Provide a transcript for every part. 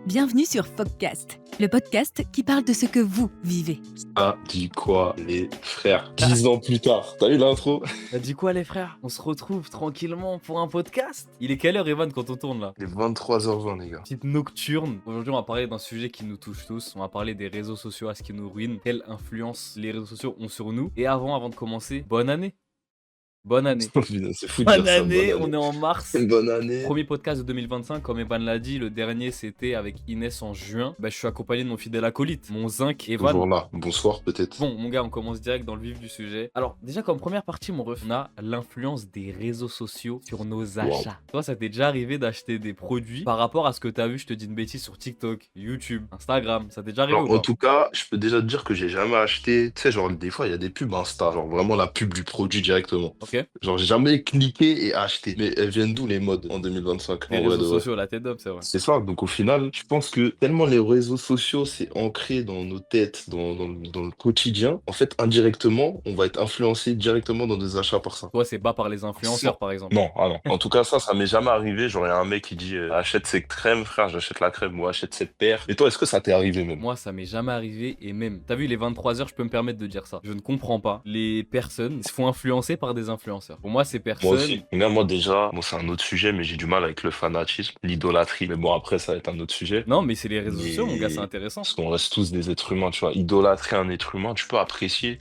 Bienvenue sur Fogcast, le podcast qui parle de ce que vous vivez. Ça dit quoi, les frères? 10 ans plus tard, t'as eu l'intro? T'as dit quoi les frères? On se retrouve tranquillement pour un podcast? Il est quelle heure Evan quand on tourne là? Il est 23h20, les gars. Petite nocturne. Aujourd'hui on va parler d'un sujet qui nous touche tous. On va parler des réseaux sociaux, à ce qui nous ruine, quelle influence les réseaux sociaux ont sur nous. Et avant de commencer, bonne année! Bonne année! C'est fou de dire Bonne ça, année, on est en mars. Bonne année. Premier podcast de 2025, comme Evan l'a dit, le dernier c'était avec Inès en juin. Je suis accompagné de mon fidèle acolyte, mon zinc Evan. Toujours là, bonsoir peut-être. Bon, mon gars, on commence direct dans le vif du sujet. Alors, déjà, comme première partie, mon ref, on a l'influence des réseaux sociaux sur nos achats. Toi, ça t'est déjà arrivé d'acheter des produits par rapport à ce que t'as vu, je te dis une bêtise, sur TikTok, YouTube, Instagram? Ça t'est déjà arrivé Alors, ou pas? en tout cas, je peux déjà te dire que j'ai jamais acheté, tu sais, genre des fois il y a des pubs Insta, genre vraiment la pub du produit directement. Ok. Genre j'ai jamais cliqué et acheté. Mais elles viennent d'où les modes en 2025? Les En vrai réseaux de vrai. sociaux, la tête d'homme, c'est vrai. C'est ça, donc au final, je pense que tellement les réseaux sociaux, c'est ancré dans nos têtes, dans le quotidien, en fait, indirectement, on va être influencé directement dans des achats par ça. Toi, c'est pas par les influenceurs, par exemple. Non, ah non. En tout cas, ça m'est jamais arrivé. Genre, il y a un mec qui dit achète cette crème, frère, j'achète la crème, ou achète cette paire. Et toi, est-ce que ça t'est arrivé même? Moi, ça m'est jamais arrivé et même, t'as vu, les 23h, je peux me permettre de dire ça. Je ne comprends pas. Les personnes se font influencer par des influenceurs. Pour moi, ces Moi personnes. aussi. Regarde, moi déjà, bon, c'est un autre sujet, mais j'ai du mal avec le fanatisme, l'idolâtrie. Mais bon, après, ça va être un autre sujet. Non, mais c'est les réseaux Mais- sociaux, mon gars, c'est intéressant. Parce qu'on reste tous des êtres humains, tu vois. Idolâtrer un être humain, tu peux apprécier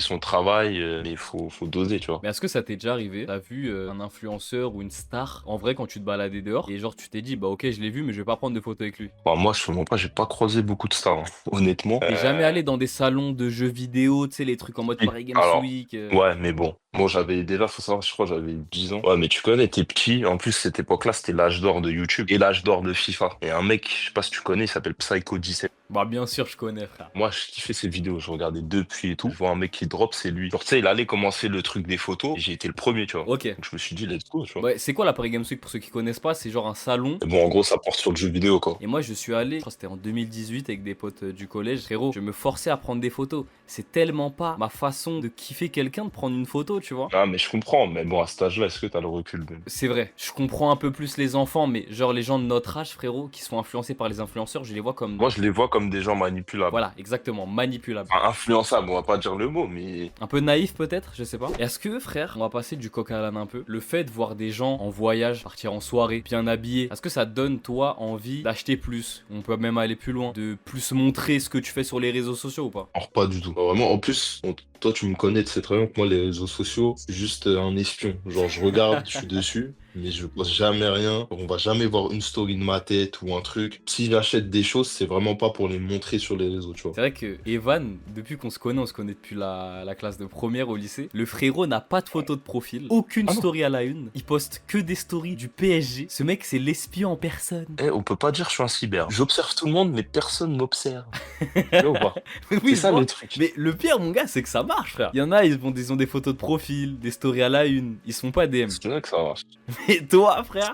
son travail, mais il faut doser, tu vois. Mais est-ce que ça t'est déjà arrivé? T'as vu un influenceur ou une star en vrai quand tu te baladais dehors et genre tu t'es dit bah ok je l'ai vu mais je vais pas prendre de photos avec lui. Enfin, moi, je te mens pas, j'ai pas croisé beaucoup de stars, hein, honnêtement. T'es jamais allé dans des salons de jeux vidéo, tu sais les trucs en mode Si. Paris Games Alors, Week Ouais, mais bon. Bon, j'avais déjà, faut savoir, je crois, j'avais 10 ans. Ouais, mais tu connais, t'es petit. En plus, cette époque-là, c'était l'âge d'or de YouTube et l'âge d'or de FIFA. Et un mec, je sais pas si tu connais, il s'appelle Psycho17. Bah bien sûr je connais frère. Moi, je kiffais ses vidéos, je regardais depuis et tout. Je vois un mec qui drop, c'est lui. Genre, tu sais, il allait commencer le truc des photos et j'ai été le premier, tu vois. Ok. Donc, je me suis dit, let's go, tu vois. Ouais, c'est quoi la Paris Games Week pour ceux qui connaissent pas? C'est genre un salon. Et bon, en gros, ça porte sur le jeu vidéo, quoi. Et moi je suis allé, je crois que c'était en 2018 avec des potes du collège. Frérot, je me forçais à prendre des photos. C'est tellement pas ma façon de kiffer quelqu'un de prendre une photo, tu vois. Ah, mais je comprends. Mais bon, à cet âge-là, est-ce que t'as le recul même? C'est vrai, je comprends un peu plus les enfants, mais genre les gens de notre âge, frérot, qui sont influencés par les influenceurs, je les vois comme. Moi, je les vois comme des gens manipulables. Voilà, exactement, manipulables. Enfin, influençables, on va pas dire le mot, mais Un peu naïf peut-être, je sais pas. Et est-ce que, frère, on va passer du coq à l'âne un peu, le fait de voir des gens en voyage, partir en soirée, bien habillés, est-ce que ça te donne, toi, envie d'acheter plus? On peut même aller plus loin, de plus montrer ce que tu fais sur les réseaux sociaux ou pas? alors pas du tout. Vraiment, en plus, toi, tu me connais, tu sais très bien que moi, les réseaux sociaux, c'est juste un espion. Genre, je regarde, je suis dessus, mais je poste jamais rien. On va jamais voir une story de ma tête ou un truc. Si j'achète des choses, c'est vraiment pas pour les montrer sur les réseaux, tu vois. C'est vrai que Evan, depuis qu'on se connaît, on se connaît depuis la classe de première au lycée, le frérot n'a pas de photo de profil, aucune Ah non. story à la une, il poste que des stories du PSG. Ce mec, c'est l'espion en personne. On peut pas dire que je suis un cyber. J'observe tout le monde, mais personne m'observe. Tu vois ou pas? Oui, C'est je ça vois. le truc. Mais le pire, mon gars, c'est que ça marche, frère. Il y en a, ils ont des photos de profil, des stories à la une, ils se font pas DM. C'est vrai que ça marche. Et toi, frère?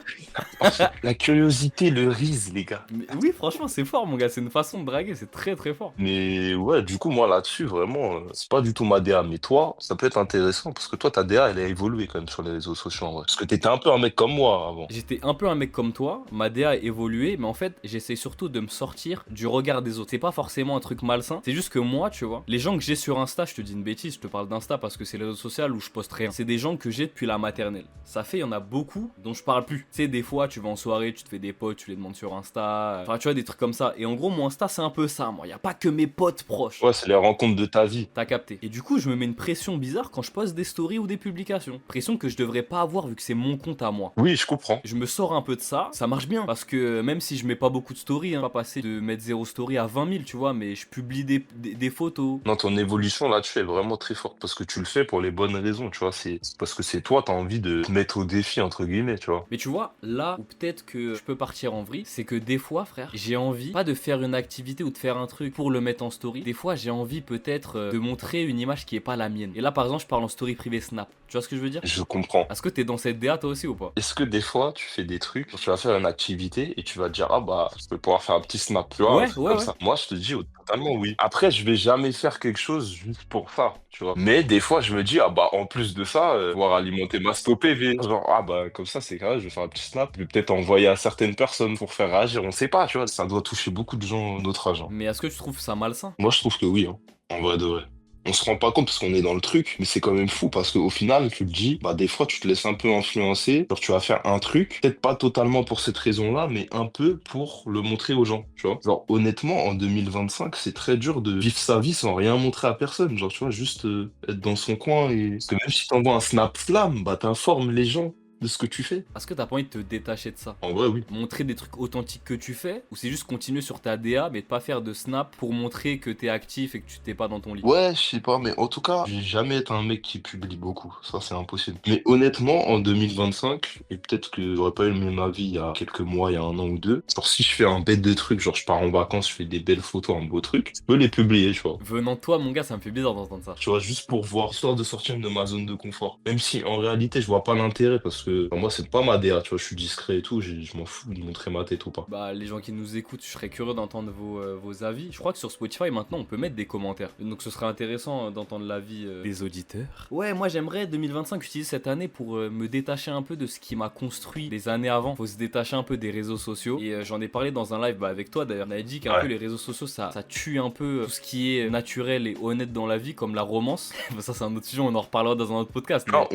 La curiosité, le rise, les gars. Mais oui, franchement, c'est fort, mon gars. C'est une façon de draguer, c'est très très fort. Mais ouais, du coup, moi là-dessus, vraiment, c'est pas du tout ma DA. Mais toi, ça peut être intéressant parce que toi, ta DA, elle a évolué quand même sur les réseaux sociaux en vrai. Parce que t'étais un peu un mec comme moi avant. J'étais un peu un mec comme toi, ma DA a évolué, mais en fait, j'essaie surtout de me sortir du regard des autres. C'est pas forcément un truc malsain, c'est juste que moi, tu vois, les gens que j'ai sur Insta, je te dis une bêtise, je te parle d'Insta parce que c'est le réseau social où je poste rien. C'est des gens que j'ai depuis la maternelle. Ça fait, il y en a beaucoup dont je parle plus. Tu sais, des fois, tu vas en soirée, tu te fais des potes, tu les demandes sur Insta. Enfin, tu vois, des trucs comme ça. Et en gros, mon Insta, c'est un peu ça, moi. Y a pas que mes potes proches. Ouais, c'est les rencontres de ta vie. T'as capté. Et du coup, je me mets une pression bizarre quand je poste des stories ou des publications. Pression que je devrais pas avoir vu que c'est mon compte à moi. Oui, je comprends. Je me sors un peu de ça marche bien. Parce que même si je mets pas beaucoup de stories, pas passer de mettre 0 story à 20 000, tu vois, mais je publie des photos. Non, ton évolution là-dessus est vraiment très forte parce que tu le fais pour les bonnes raisons, tu vois. C'est parce que c'est toi, t'as envie de te mettre au défi, entre guillemets, tu vois. Mais tu vois, là où peut-être que je peux partir en vrille, c'est que des fois, frère, j'ai envie, pas de faire une activité ou de faire un truc pour le mettre en story. Des fois, j'ai envie peut-être de montrer une image qui est pas la mienne. Et là, par exemple, je parle en story privée Snap. Tu vois ce que je veux dire? Je comprends. Est-ce que t'es dans cette DA toi aussi ou pas? Est-ce que des fois, tu fais des trucs, tu vas faire une activité et tu vas te dire, ah bah, je vais pouvoir faire un petit snap, tu vois, un Ouais, truc ouais, comme ouais. ça. Moi, je te dis totalement oui. Après, je vais jamais faire quelque chose juste pour ça, tu vois. Mais des fois, je me dis, ah bah, en plus de ça, pouvoir alimenter ma stock PV. Genre, ah bah, comme ça, c'est carré, je vais faire un petit snap. Je vais peut-être envoyer à certaines personnes pour faire réagir, on sait pas, tu vois. Ça doit toucher beaucoup de gens de notre âge, hein. Mais est-ce que tu trouves ça malsain? Moi, je trouve que oui, hein. En vrai de vrai. On se rend pas compte parce qu'on est dans le truc, mais c'est quand même fou parce qu'au final, tu te dis, bah, des fois, tu te laisses un peu influencer. Genre, tu vas faire un truc, peut-être pas totalement pour cette raison-là, mais un peu pour le montrer aux gens, tu vois. Genre, honnêtement, en 2025, c'est très dur de vivre sa vie sans rien montrer à personne. Genre, tu vois, juste être dans son coin et... Parce que même si t'envoies un snap flamme, bah, t'informes les gens de ce que tu fais. Est-ce que t'as pas envie de te détacher de ça? En vrai, oui. Montrer des trucs authentiques que tu fais, ou c'est juste continuer sur ta DA mais de pas faire de snap pour montrer que t'es actif et que tu t'es pas dans ton lit? Ouais, je sais pas, mais en tout cas, je vais jamais être un mec qui publie beaucoup. Ça, c'est impossible. Mais honnêtement, en 2025, et peut-être que j'aurais pas eu le même avis il y a quelques mois, il y a un an ou deux, genre si je fais un bête de trucs, genre je pars en vacances, je fais des belles photos, un beau truc, je peux les publier, tu vois. Venant de toi, mon gars, ça me fait bizarre d'entendre ça. Tu vois, juste pour voir, histoire de sortir de ma zone de confort. Même si en réalité, je vois pas l'intérêt parce que enfin, moi, c'est pas ma DA, tu vois, je suis discret et tout, je m'en fous de montrer ma tête ou pas. Bah, les gens qui nous écoutent, je serais curieux d'entendre vos avis. Je crois que sur Spotify, maintenant, on peut mettre des commentaires. Donc, ce serait intéressant d'entendre l'avis des auditeurs. Ouais, moi, j'aimerais 2025 utiliser cette année pour me détacher un peu de ce qui m'a construit les années avant. Faut se détacher un peu des réseaux sociaux. Et j'en ai parlé dans un live avec toi, d'ailleurs. On avait dit qu'un peu les réseaux sociaux, ça tue un peu tout ce qui est naturel et honnête dans la vie, comme la romance. Ça, c'est un autre sujet, on en reparlera dans un autre podcast. Non,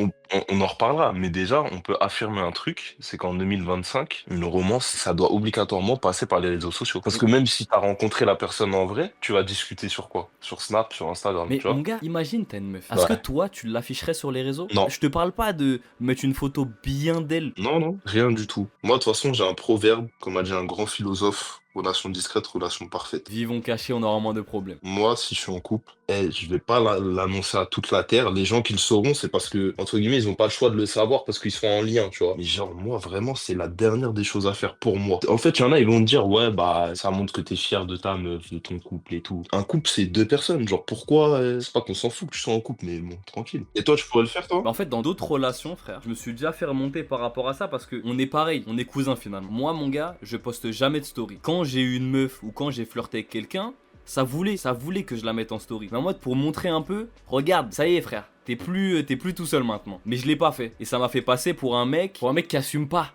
on en reparlera, mais déjà, on peut affirmer un truc, c'est qu'en 2025, une romance, ça doit obligatoirement passer par les réseaux sociaux. Parce que même si t'as rencontré la personne en vrai, tu vas discuter sur quoi? Sur Snap, sur Instagram, Mais tu vois? mon gars, imagine t'as une meuf. Est-ce que toi, tu l'afficherais sur les réseaux? Non. Je te parle pas de mettre une photo bien d'elle. Non, non, rien du tout. Moi, de toute façon, j'ai un proverbe, comme a dit un grand philosophe, relation discrète, relation parfaite. Vivons cachés, on aura moins de problèmes. Moi, si je suis en couple, je vais pas l'annoncer à toute la terre. Les gens qui le sauront, c'est parce que, entre guillemets, ils ont pas le choix de le savoir parce qu'ils sont en lien, tu vois. Mais genre, moi, vraiment, c'est la dernière des choses à faire pour moi. En fait, il y en a, ils vont te dire, ouais, bah, ça montre que t'es fier de ta meuf, de ton couple et tout. Un couple, c'est deux personnes. Genre, pourquoi, c'est pas qu'on s'en fout que tu sois en couple, mais bon, tranquille. Et toi, tu pourrais le faire, toi? Bah en fait, dans d'autres relations, frère, je me suis déjà fait remonter par rapport à ça parce que on est pareil, on est cousins finalement. Moi, mon gars, je poste jamais de story. Quand j'ai eu une meuf ou quand j'ai flirté avec quelqu'un, ça voulait que je la mette en story. Mais en mode pour montrer un peu, regarde, ça y est, frère, t'es plus tout seul maintenant. Mais je l'ai pas fait. Et ça m'a fait passer pour un mec qui assume pas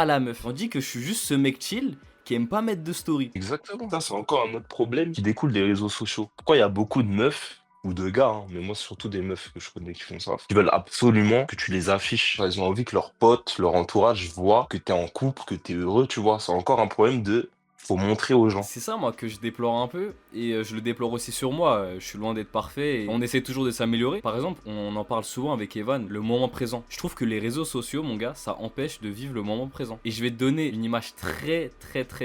la meuf. On dit que je suis juste ce mec chill qui aime pas mettre de story. Exactement. Ça, c'est encore un autre problème qui découle des réseaux sociaux. Pourquoi il y a beaucoup de meufs ou de gars, hein, mais moi, c'est surtout des meufs que je connais qui font ça, qui veulent absolument que tu les affiches. Enfin, ils ont envie que leurs potes, leur entourage voient que t'es en couple, que t'es heureux, tu vois. C'est encore un problème de... Faut montrer aux gens. C'est ça moi que je déplore un peu et je le déplore aussi sur moi, je suis loin d'être parfait et on essaie toujours de s'améliorer. Par exemple, on en parle souvent avec Evan, le moment présent. Je trouve que les réseaux sociaux, mon gars, ça empêche de vivre le moment présent. Et je vais te donner une image très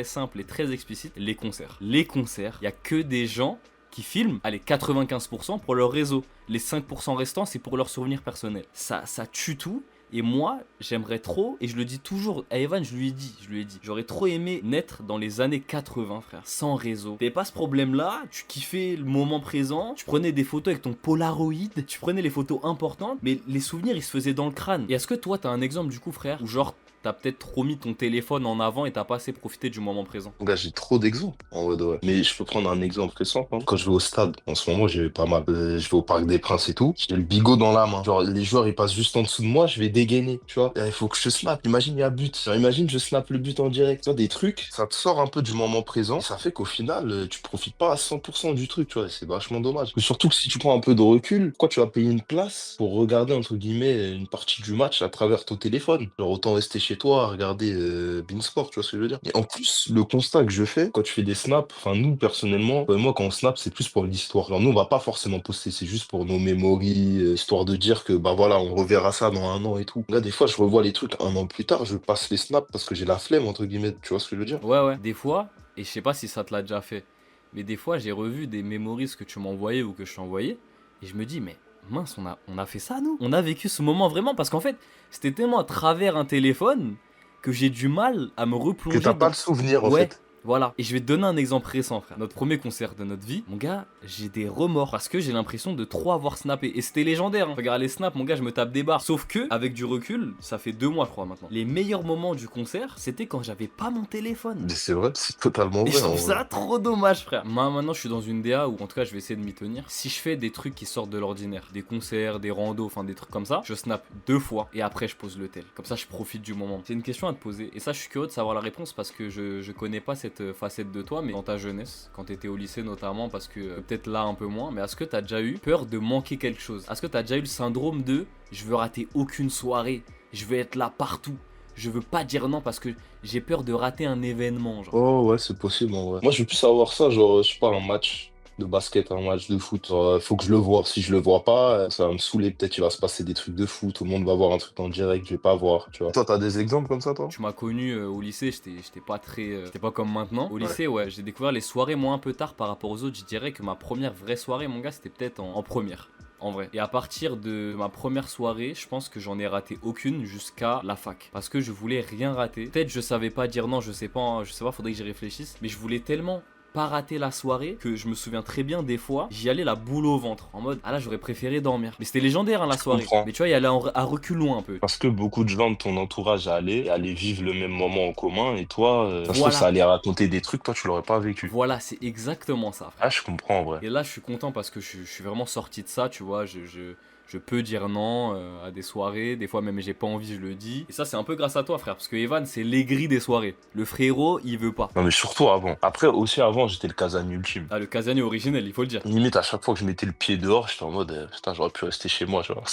simple et très explicite, les concerts. Les concerts, il y a que des gens qui filment, allez, 95% pour leur réseau. Les 5% restants, c'est pour leurs souvenirs personnels. Ça tue tout. Et moi, j'aimerais trop, et je le dis toujours à Evan, je lui ai dit, j'aurais trop aimé naître dans les années 80, frère, sans réseau. T'avais pas ce problème-là, tu kiffais le moment présent, tu prenais des photos avec ton Polaroid, tu prenais les photos importantes, mais les souvenirs, ils se faisaient dans le crâne. Et est-ce que toi, t'as un exemple du coup, frère, où genre, t'as peut-être trop mis ton téléphone en avant et t'as pas assez profité du moment présent? Gars, j'ai trop d'exemples, en vrai de vrai. Mais je peux prendre un exemple récent, hein. Quand je vais au stade, en ce moment, j'ai pas mal. Je vais au Parc des Princes et tout. J'ai le bigot dans la main. Genre, les joueurs, ils passent juste en dessous de moi, je vais dégainer, tu vois. Il faut que je snap. Imagine, il y a but. Genre, imagine, je snap le but en direct. Tu vois, des trucs, ça te sort un peu du moment présent. Ça fait qu'au final, tu profites pas à 100% du truc, tu vois. Et c'est vachement dommage. Et surtout que si tu prends un peu de recul, pourquoi tu vas payer une place pour regarder, entre guillemets, une partie du match à travers ton téléphone? Genre, autant rester chez toi, regarder Beansport, tu vois ce que je veux dire. Et en plus, le constat que je fais, quand tu fais des snaps, enfin nous personnellement, moi quand on snap, c'est plus pour l'histoire. Alors nous, on va pas forcément poster, c'est juste pour nos memories, histoire de dire que bah voilà, on reverra ça dans un an et tout. Là, des fois, je revois les trucs un an plus tard, je passe les snaps parce que j'ai la flemme, entre guillemets, tu vois ce que je veux dire. Ouais, des fois, et je sais pas si ça te l'a déjà fait, mais des fois, j'ai revu des memories que tu m'envoyais ou que je t'envoyais, et je me dis, mais mince, on a fait ça, nous? On a vécu ce moment vraiment, parce qu'en fait, c'était tellement à travers un téléphone que j'ai du mal à me replonger Que t'as pas le souvenir, en Ouais, fait. Voilà. Et je vais te donner un exemple récent, frère. Notre premier concert de notre vie, mon gars, j'ai des remords parce que j'ai l'impression de trop avoir snappé. Et c'était légendaire, hein. Regarde les snaps, mon gars, je me tape des barres. Sauf que, avec du recul, ça fait 2 mois, je crois, maintenant. Les meilleurs moments du concert, c'était quand j'avais pas mon téléphone. Mais c'est vrai, c'est totalement Et vrai. je en trouve vrai. ça trop dommage, frère. Moi, maintenant, je suis dans une DA où, en tout cas, je vais essayer de m'y tenir. Si je fais des trucs qui sortent de l'ordinaire, des concerts, des randos, enfin des trucs comme ça, je snap 2 fois et après, je pose le tel. Comme ça, je profite du moment. C'est une question à te poser. Et ça, je suis curieux de savoir la réponse parce que je connais pas cette facette de toi, mais dans ta jeunesse, quand t'étais au lycée notamment, parce que peut-être là un peu moins, mais est-ce que t'as déjà eu peur de manquer quelque chose? Est-ce que t'as déjà eu le syndrome de je veux rater aucune soirée, je veux être là partout, je veux pas dire non parce que j'ai peur de rater un événement, genre. Oh ouais, c'est possible en vrai. Moi, je veux plus savoir ça, genre, je sais pas, un match de basket, un match de foot. Genre, faut que je le vois. Si je le vois pas, ça va me saouler. Peut-être qu'il va se passer des trucs de foot. Tout le monde va voir un truc en direct, je vais pas voir, tu vois. Toi, t'as des exemples comme ça, toi? Tu m'as connu au lycée, j'étais pas très. J'étais pas comme maintenant. Au Ouais. lycée, ouais, j'ai découvert les soirées moi un peu tard par rapport aux autres. Je dirais que ma première vraie soirée, mon gars, c'était peut-être en première. En vrai. Et à partir de ma première soirée, je pense que j'en ai raté aucune jusqu'à la fac. Parce que je voulais rien rater. Peut-être je savais pas dire non, je sais pas, hein, faudrait que j'y réfléchisse. Mais je voulais tellement pas rater la soirée que je me souviens très bien des fois, j'y allais la boule au ventre. En mode, ah là, j'aurais préféré dormir. Mais c'était légendaire, hein, la soirée. comprends. Mais tu vois, y aller à reculons un peu. Parce que beaucoup de gens de ton entourage allaient vivre le même moment en commun et toi, ça se trouve, Voilà. ça allait raconter des trucs, toi, tu l'aurais pas vécu. Voilà, c'est exactement ça, frère. Ah, je comprends en vrai. Et là, je suis content parce que je suis vraiment sorti de ça, tu vois. Je peux dire non à des soirées, des fois même j'ai pas envie, je le dis. Et ça, c'est un peu grâce à toi, frère, parce que Evan, c'est l'aigri des soirées. Le frérot, il veut pas. Non, mais surtout avant. Après, aussi avant, j'étais le Casani ultime. Ah, le Casani originel, il faut le dire. Limite, à chaque fois que je mettais le pied dehors, j'étais en mode, putain, j'aurais pu rester chez moi, tu vois.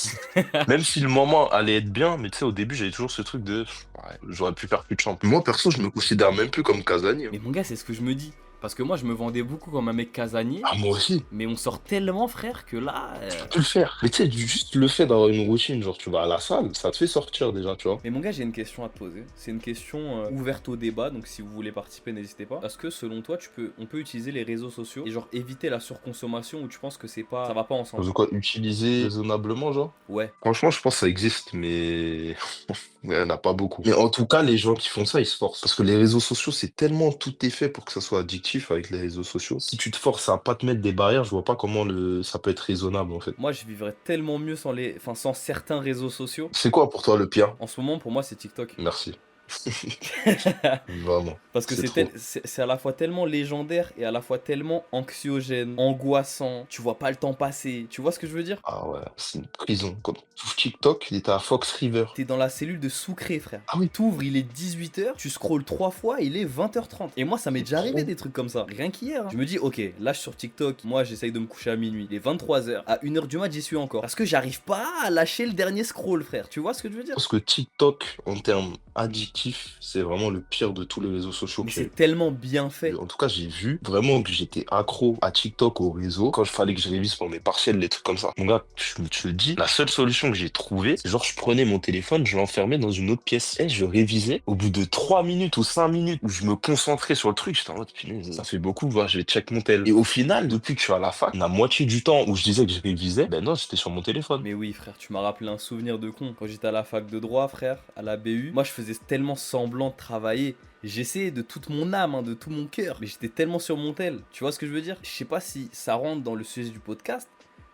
Même si le moment allait être bien, mais tu sais, au début, j'avais toujours ce truc de, ouais, j'aurais pu faire plus de champ. Moi, perso, je me considère même plus comme Casani. Mais mon gars, c'est ce que je me dis. Parce que moi, je me vendais beaucoup comme un mec casanier. Ah, moi aussi. Mais on sort tellement, frère, que là. Tu peux le faire. Mais tu sais, juste le fait d'avoir une routine, genre, tu vas à la salle, ça te fait sortir déjà, tu vois. Mais mon gars, j'ai une question à te poser. C'est une question ouverte au débat, donc si vous voulez participer, n'hésitez pas. Est-ce que selon toi, on peut utiliser les réseaux sociaux et genre éviter la surconsommation ou tu penses que c'est pas, ça va pas ensemble? De quoi utiliser raisonnablement, genre? Ouais. Franchement, je pense que ça existe, mais il n'y en a pas beaucoup. Mais en tout cas, les gens qui font ça, ils se forcent. Parce que les réseaux sociaux, c'est tellement tout est fait pour que ça soit addictif avec les réseaux sociaux. Si tu te forces à pas te mettre des barrières, je vois pas comment ça peut être raisonnable, en fait. Moi, je vivrais tellement mieux sans certains réseaux sociaux. C'est quoi pour toi le pire? En ce moment, pour moi, c'est TikTok. Merci. Vraiment. Parce que C'est c'est à la fois tellement légendaire et à la fois tellement anxiogène, angoissant. Tu vois pas le temps passer. Tu vois ce que je veux dire? Ah ouais, c'est une prison. Quand tu ouvres TikTok, il était à Fox River. T'es dans la cellule de Soucré, frère. Ah oui. T'ouvres, il est 18h, tu scrolles 3 fois, il est 20h30. Et moi, ça m'est déjà arrivé des trucs comme ça. Rien qu'hier. Hein. Je me dis, ok, là, je suis sur TikTok. Moi, j'essaye de me coucher à minuit. Il est 23h. À 1h du mat, j'y suis encore. Parce que j'arrive pas à lâcher le dernier scroll, frère. Tu vois ce que je veux dire? Parce que TikTok, en termes addictifs, c'est vraiment le pire de tous les réseaux sociaux. Mais c'est tellement bien fait. En tout cas, j'ai vu vraiment que j'étais accro à TikTok, au réseau, quand il fallait que je révise pour mes partiels, les trucs comme ça. Mon gars, je te le dis, la seule solution que j'ai trouvée, c'est genre je prenais mon téléphone, je l'enfermais dans une autre pièce et je révisais. Au bout de 3 minutes ou 5 minutes où je me concentrais sur le truc, j'étais en mode, punaise, ça fait beaucoup, voilà, je vais check mon tel. Et au final, depuis que je suis à la fac, la moitié du temps où je disais que je révisais, ben non, j'étais sur mon téléphone. Mais oui, frère, tu m'as rappelé un souvenir de con. Quand j'étais à la fac de droit, frère, à la BU, moi je faisais tellement semblant de travailler. J'essayais de toute mon âme, hein, de tout mon cœur, mais j'étais tellement sur mon tel. Tu vois ce que je veux dire? Je sais pas si ça rentre dans le sujet du podcast,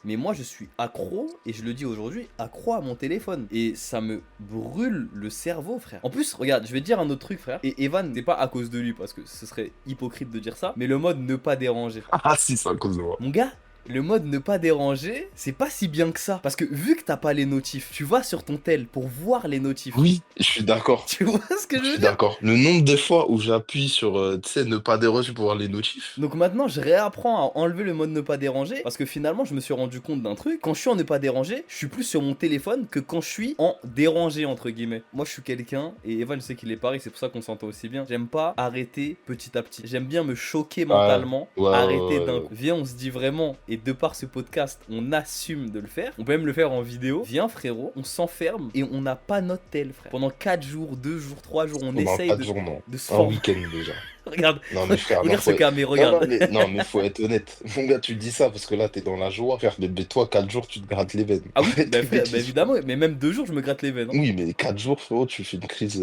mais moi je suis accro, et je le dis aujourd'hui, accro à mon téléphone. Et ça me brûle le cerveau, frère. En plus, regarde, je vais te dire un autre truc, frère. Et Evan, c'est pas à cause de lui, parce que ce serait hypocrite de dire ça, mais le mode ne pas déranger. Ah si, c'est à cause de moi. Mon gars, le mode ne pas déranger, c'est pas si bien que ça. Parce que vu que t'as pas les notifs, tu vas sur ton tel pour voir les notifs. Oui, je suis d'accord. Tu vois ce que je Je veux suis dire? d'accord. Le nombre de fois où j'appuie sur, tu sais, ne pas déranger pour voir les notifs. Donc maintenant, je réapprends à enlever le mode ne pas déranger. Parce que finalement, je me suis rendu compte d'un truc. Quand je suis en ne pas déranger, je suis plus sur mon téléphone que quand je suis en dérangé, entre guillemets. Moi, je suis quelqu'un, et Evan, je sais qu'il est pareil, c'est pour ça qu'on s'entend aussi bien. J'aime pas arrêter petit à petit. J'aime bien me choquer mentalement, ouais, arrêter ouais, d'un ouais. coup. Viens, on se dit vraiment, et de par ce podcast, on assume de le faire. On peut même le faire en vidéo. Viens, frérot, on s'enferme et on n'a pas notre tel, frère. Pendant 4 jours, 2 jours, 3 jours, on Pendant essaye 4 jours, non. de se Un former. week-end déjà. Regarde, Non, mais frère, non, regarde ce camé, non, regarde. non, mais faut être honnête. Mon gars, tu dis ça parce que là, t'es dans la joie. Frère, mais toi, 4 jours, tu te grattes les veines. Ah oui, Arrête bah tes frère, bah bêtises, évidemment, frère. mais même 2 jours, je me gratte les veines, hein. Oui, mais 4 jours, frérot, tu fais une crise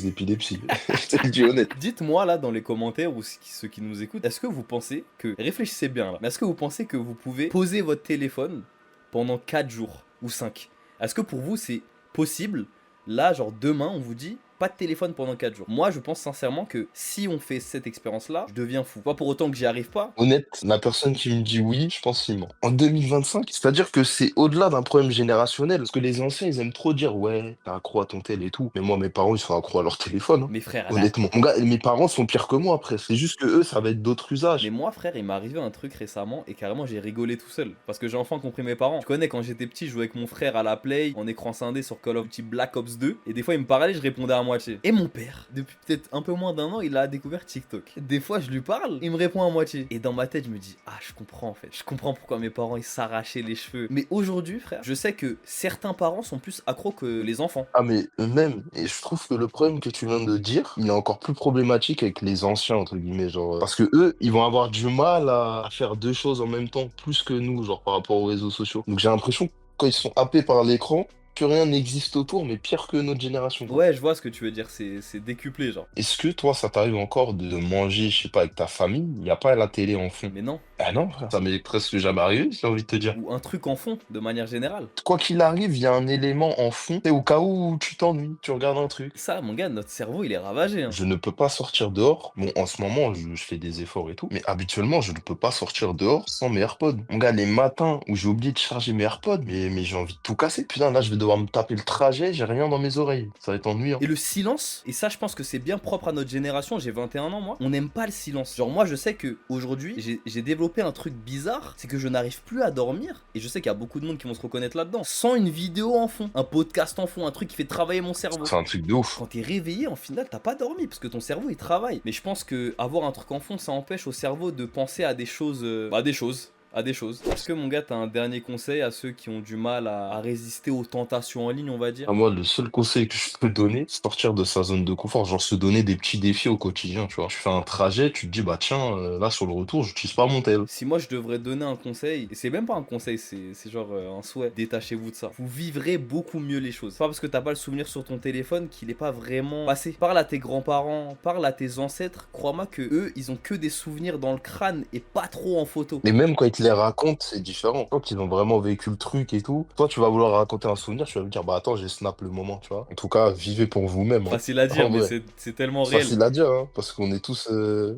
d'épilepsie. Je te le dis honnête. Dites-moi là dans les commentaires ou ceux qui nous écoutent, est-ce que vous pensez que, réfléchissez bien là, mais est-ce que vous pensez que vous pouvez poser votre téléphone pendant 4 jours ou 5? Est-ce que pour vous c'est possible? Là, genre demain, on vous dit pas de téléphone pendant 4 jours. Moi, je pense sincèrement que si on fait cette expérience-là, je deviens fou. Pas pour autant que j'y arrive pas. Honnête, la personne qui me dit oui, je pense qu'il ment. En 2025, c'est-à-dire que c'est au-delà d'un problème générationnel. Parce que les anciens, ils aiment trop dire, ouais, t'as accro à ton tel et tout. Mais moi, mes parents, ils sont accro à leur téléphone, hein. Mais frère, là, Honnêtement. Mon gars, mes parents sont pires que moi après. C'est juste que eux, ça va être d'autres mais usages. moi, frère, il m'est arrivé un truc récemment et carrément j'ai rigolé tout seul. Parce que j'ai enfin compris mes parents. Tu connais, quand j'étais petit, je jouais avec mon frère à la Play en écran scindé sur Call of Duty Black Ops 2. Et des fois, il me parlait, je répondais à moitié. Et mon père, depuis peut-être un peu moins d'un an, il a découvert TikTok. Des fois, je lui parle, il me répond à moitié. Et dans ma tête, je me dis, ah, je comprends en fait. Je comprends pourquoi mes parents ils s'arrachaient les cheveux. Mais aujourd'hui, frère, je sais que certains parents sont plus accros que les enfants. Ah, mais même, et je trouve que le problème que tu viens de dire, il est encore plus problématique avec les anciens, entre guillemets, genre. Parce que eux, ils vont avoir du mal à faire deux choses en même temps, plus que nous, genre par rapport aux réseaux sociaux. Donc j'ai l'impression que quand ils sont happés par l'écran, plus rien n'existe autour, mais pire que notre génération, quoi. Ouais, je vois ce que tu veux dire, c'est décuplé, genre. Est-ce que toi, ça t'arrive encore de manger, je sais pas, avec ta famille, il n'y a pas la télé en fond? Mais non. Ah non, frère, ça m'est presque jamais arrivé, j'ai envie de te dire. Ou un truc en fond, de manière générale. Quoi qu'il arrive, il y a un élément en fond, et au cas où tu t'ennuies, tu regardes un truc. Ça, mon gars, notre cerveau, il est ravagé, hein. Je ne peux pas sortir dehors. Bon, en ce moment, je fais des efforts et tout. Mais habituellement, je ne peux pas sortir dehors sans mes AirPods. Mon gars, les matins où j'ai oublié de charger mes AirPods, mais j'ai envie de tout casser. Putain, là, je vais devoir me taper le trajet, j'ai rien dans mes oreilles. Ça va être ennuyant. Et le silence, et ça je pense que c'est bien propre à notre génération, j'ai 21 ans moi, on n'aime pas le silence. Genre moi je sais que aujourd'hui j'ai développé un truc bizarre, c'est que je n'arrive plus à dormir, et je sais qu'il y a beaucoup de monde qui vont se reconnaître là-dedans, sans une vidéo en fond, un podcast en fond, un truc qui fait travailler mon cerveau. C'est un truc de ouf. Quand t'es réveillé, en final, t'as pas dormi parce que ton cerveau il travaille. Mais je pense que avoir un truc en fond, ça empêche au cerveau de penser à des choses, à des choses. Est-ce que mon gars, t'as un dernier conseil à ceux qui ont du mal à résister aux tentations en ligne, on va dire? À moi, le seul conseil que je peux donner, c'est sortir de sa zone de confort. Genre se donner des petits défis au quotidien, tu vois. Tu fais un trajet, tu te dis, bah tiens, là sur le retour, j'utilise pas mon tel. Si moi je devrais donner un conseil, et c'est même pas un conseil, c'est genre un souhait, détachez-vous de ça. Vous vivrez beaucoup mieux les choses. C'est pas parce que t'as pas le souvenir sur ton téléphone qu'il est pas vraiment passé. Parle à tes grands-parents, parle à tes ancêtres, crois-moi que eux, ils ont que des souvenirs dans le crâne et pas trop en photo. Mais même quand ils te les racontent, c'est différent. Quand ils ont vraiment vécu le truc et tout, toi, tu vas vouloir raconter un souvenir, tu vas me dire, bah attends, j'ai snap le moment, tu vois. En tout cas, vivez pour vous-même, hein. Facile à dire, En mais vrai. c'est tellement réel. Facile à dire, hein, parce qu'on est tous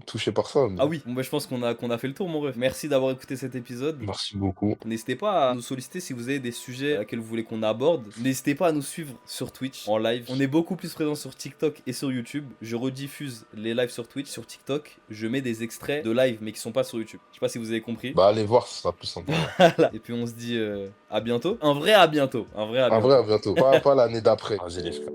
touchés par ça. Mais Ah oui, bon bah je pense qu'on a fait le tour mon ref. Merci d'avoir écouté cet épisode. merci beaucoup. N'hésitez pas à nous solliciter si vous avez des sujets à laquelle vous voulez qu'on aborde. N'hésitez pas à nous suivre sur Twitch en live. On est beaucoup plus présent sur TikTok et sur YouTube. Je rediffuse les lives sur Twitch, sur TikTok. Je mets des extraits de live mais qui sont pas sur YouTube. Je sais pas si vous avez compris. Bah allez voir, ce sera plus sympa. Voilà. Et puis on se dit à bientôt. Un vrai à bientôt. Un vrai à En bientôt. vrai, à bientôt. Pas l'année d'après. Vas-y les frères.